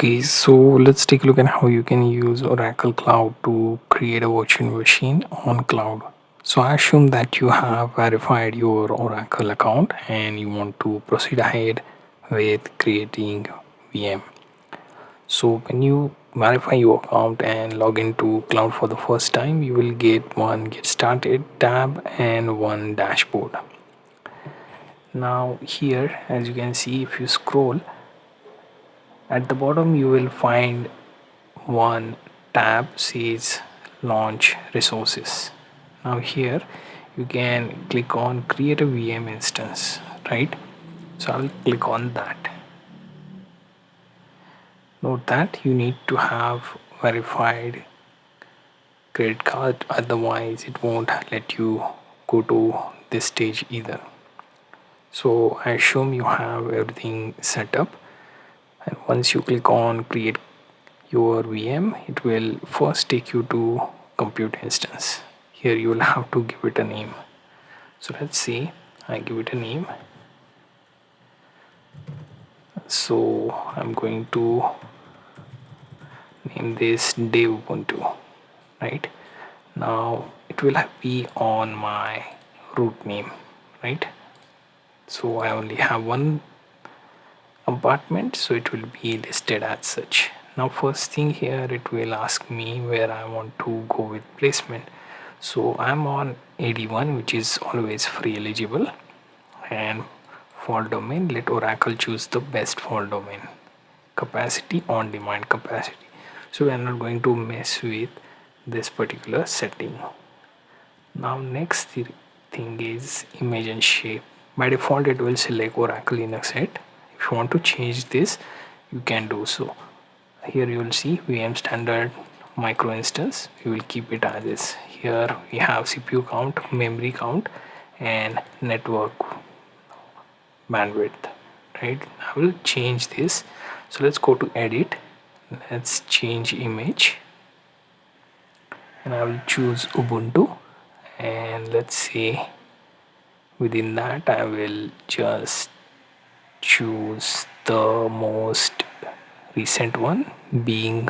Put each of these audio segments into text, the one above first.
Okay, so let's take a look at how you can use Oracle Cloud to create a virtual machine on cloud. So I assume that you have verified your Oracle account and you want to proceed ahead with creating VM. So when you verify your account and log into cloud for the first time, you will get one get started tab and one dashboard. Now here, as you can see, if you scroll at the bottom, you will find one tab says launch resources. Now here you can click on create a VM instance, right? So I'll click on that. Note that you need to have verified credit card, otherwise it won't let you go to this stage either. So I assume you have everything set up, and once you click on create your VM, it will first take you to compute instance. Here you will have to give it a name. So let's see, I give it a name. So I'm going to name this Dev Ubuntu, right? Now it will be on my root name, right? So I only have one compartment, so it will be listed as such. Now first thing here, it will ask me where I want to go with placement. So I'm on AD1, which is always free eligible, and for domain, let Oracle choose the best for domain. Capacity, on demand capacity. So we are not going to mess with this particular setting. Now next thing is image and shape. By default it will select Oracle Linux set. If you want to change this, you can do so. Here you will see VM standard micro instance. We will keep it as is. Here we have CPU count, memory count, and network bandwidth, right? I will change this. So let's go to edit. Let's change image, and I will choose Ubuntu, and let's say within that I will just choose the most recent one, being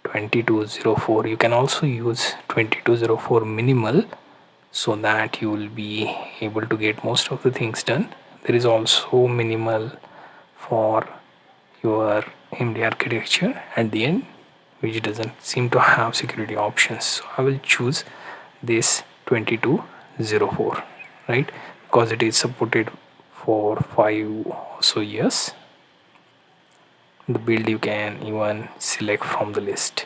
2204. You can also use 2204 minimal, so that you will be able to get most of the things done. There is also minimal for your AMD architecture at the end, which doesn't seem to have security options. So I will choose this 2204, right? Because it is supported for 5 or so years. The build you can even select from the list.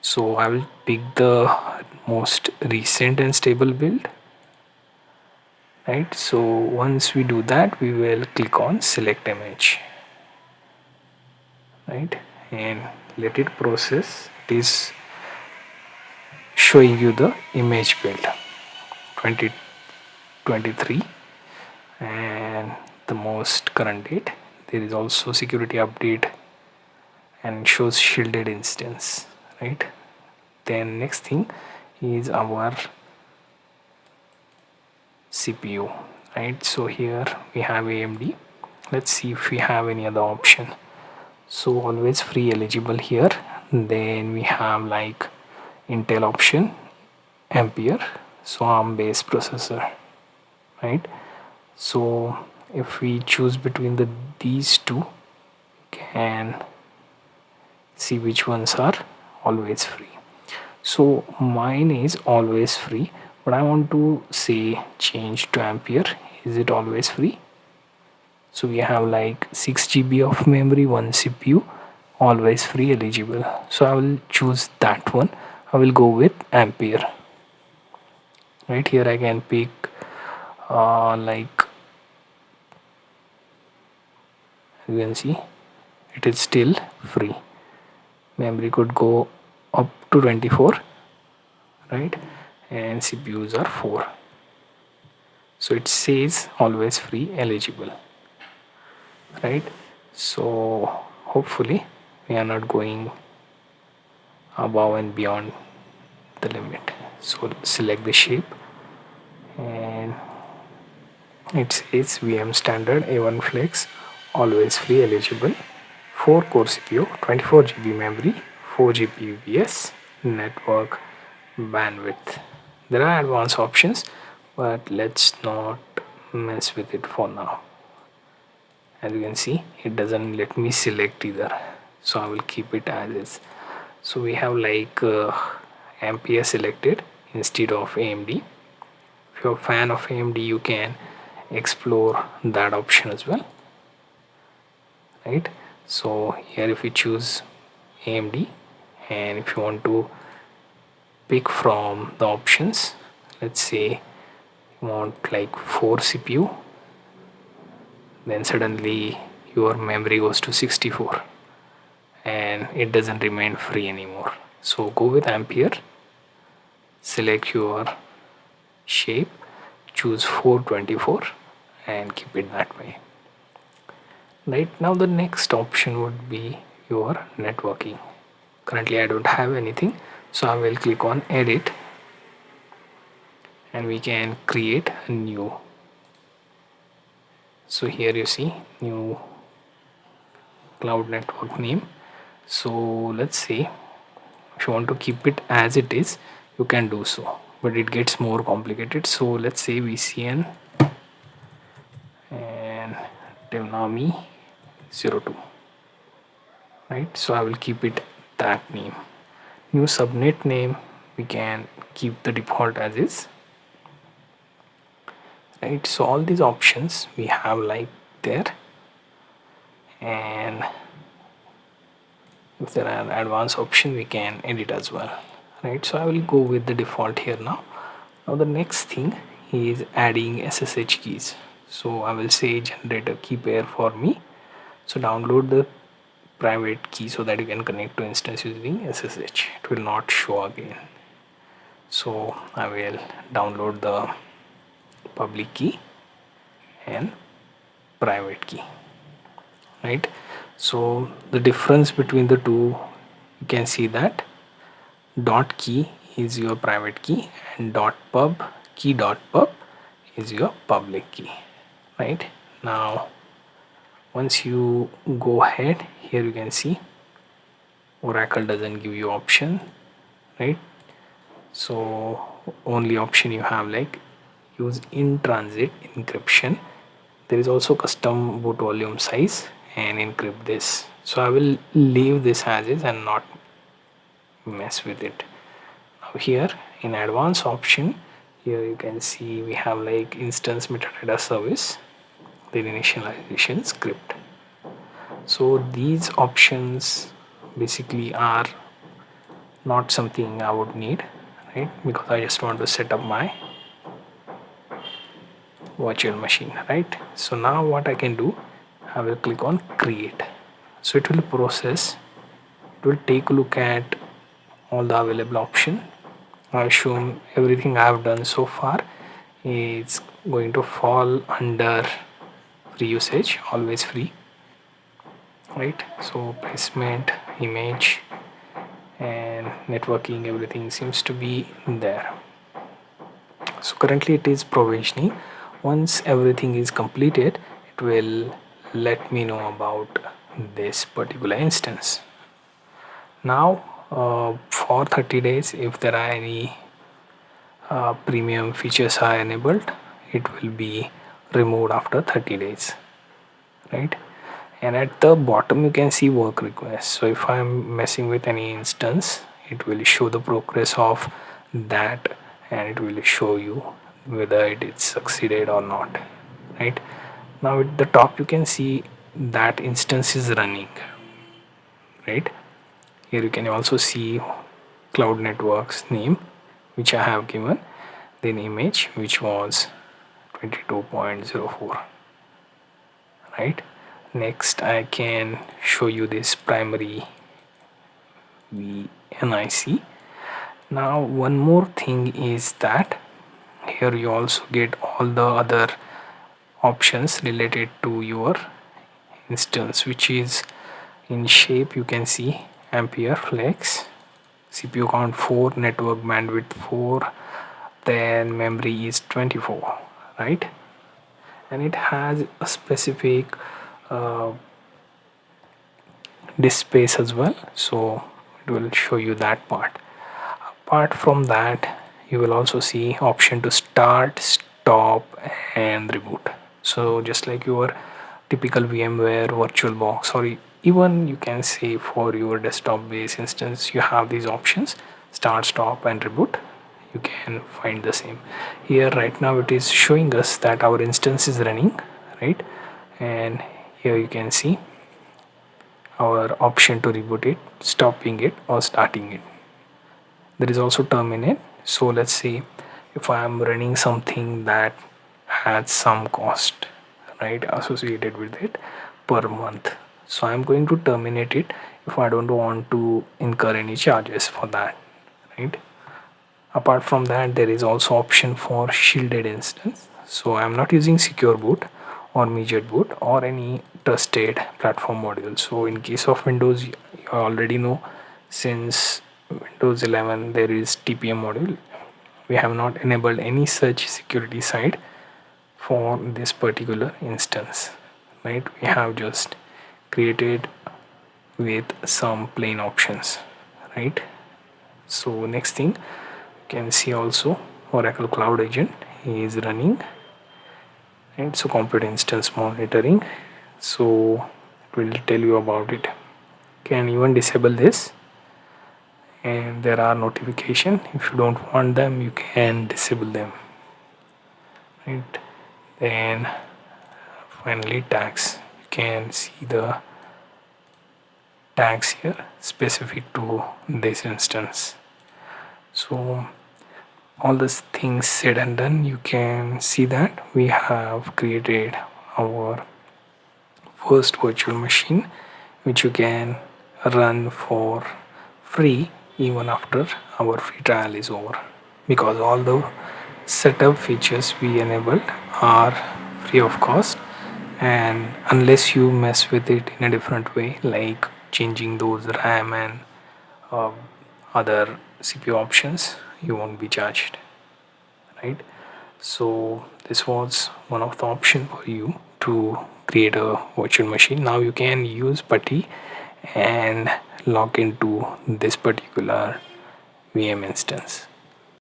So I will pick the most recent and stable build, right? So once we do that, we will click on select image, right, and let it process. It is showing you the image build 2023 and the most current date. There is also security update and shows shielded instance, right? Then next thing is our CPU, right? So here we have AMD. Let's see if we have any other option. So always free eligible here. Then we have like Intel option, Ampere, so ARM based processor, right? So if we choose between these two, you can see which ones are always free. So mine is always free, but I want to say change to Ampere. Is it always free? So we have like 6 GB of memory, one CPU, always free eligible. So I will choose that one. I will go with Ampere. Right here I can pick like you can see it is still free. Memory could go up to 24, right, and CPUs are 4. So it says always free eligible, right? So hopefully we are not going above and beyond the limit. So select the shape, and it says VM standard A1 flex always free eligible 4 core CPU, 24 GB memory, 4 GB UPS, network bandwidth. There are advanced options, but let's not mess with it for now. As you can see, it doesn't let me select either, so I will keep it as is. So we have like Ampere selected instead of AMD. If you're a fan of AMD, you can explore that option as well, right? So here if we choose AMD, and if you want to pick from the options, let's say you want like 4 CPU, then suddenly your memory goes to 64 and it doesn't remain free anymore. So go with Ampere, select your shape, choose 424 and keep it that way. Right now the next option would be your networking. Currently I don't have anything, so I will click on edit and we can create a new. So here you see new cloud network name. So let's say if you want to keep it as it is, you can do so, but it gets more complicated. So let's say VCN and DevNami 02, right? So I will keep it that name. New subnet name, we can keep the default as is, right? So all these options we have like there, and if there are advanced options we can edit as well, right? So I will go with the default here now. Now the next thing is adding SSH keys. So I will say generate a key pair for me. So download the private key so that you can connect to instance using SSH. It will not show again. So I will download the public key and private key, right? So the difference between the two, you can see that dot key is your private key and dot pub is your public key, right? Now once you go ahead, here you can see Oracle doesn't give you option, right? So only option you have like use in transit encryption. There is also custom boot volume size and encrypt this. So I will leave this as is and not mess with it. Now here in advanced option, here you can see we have like instance metadata service, then initialization script. So these options basically are not something I would need, right? Because I just want to set up my virtual machine, right? So now what I can do, I will click on create. So it will process, it will take a look at all the available option. I assume everything I have done so far is going to fall under free usage, always free, right? So placement, image and networking, everything seems to be there. So currently it is provisioning. Once everything is completed, it will let me know about this particular instance. Now for 30 days, if there are any premium features are enabled, it will be removed after 30 days, right? And at the bottom you can see work requests. So if I'm messing with any instance, it will show the progress of that and it will show you whether it is succeeded or not, right? Now at the top you can see that instance is running, right? Here you can also see cloud networks name which I have given, then image which was 22.04, right? Next I can show you this primary VNIC. Now one more thing is that here you also get all the other options related to your instance, which is in shape you can see Ampere flex, CPU count 4, network bandwidth 4, then memory is 24, right? And it has a specific disk space as well, so it will show you that part. Apart from that, you will also see option to start, stop and reboot. So just like your typical VMware VirtualBox, or even you can say for your desktop based instance, you have these options: start, stop and reboot. You can find the same here. Right now it is showing us that our instance is running, right? And here you can see our option to reboot it, stopping it or starting it. There is also terminate. So let's say if I am running something that has some cost, right, associated with it per month, so I'm going to terminate it if I don't want to incur any charges for that, right? Apart from that, there is also option for shielded instance. So I'm not using secure boot or immediate boot or any trusted platform module. So in case of Windows, you already know, since Windows 11 there is TPM module. We have not enabled any such security side for this particular instance, right? We have just created with some plain options, right? So next thing, you can see also Oracle Cloud Agent is running, and so compute instance monitoring, so it will tell you about it. Can even disable this, and there are notification. If you don't want them, you can disable them, right? Then finally tags, you can see the tags here specific to this instance. So all these things said and done, you can see that we have created our first virtual machine, which you can run for free even after our free trial is over, because all the setup features we enabled are free of cost, and unless you mess with it in a different way, like changing those RAM and uh, other CPU options, you won't be charged, right? So this was one of the option for you to create a virtual machine. Now you can use putty and log into this particular VM instance.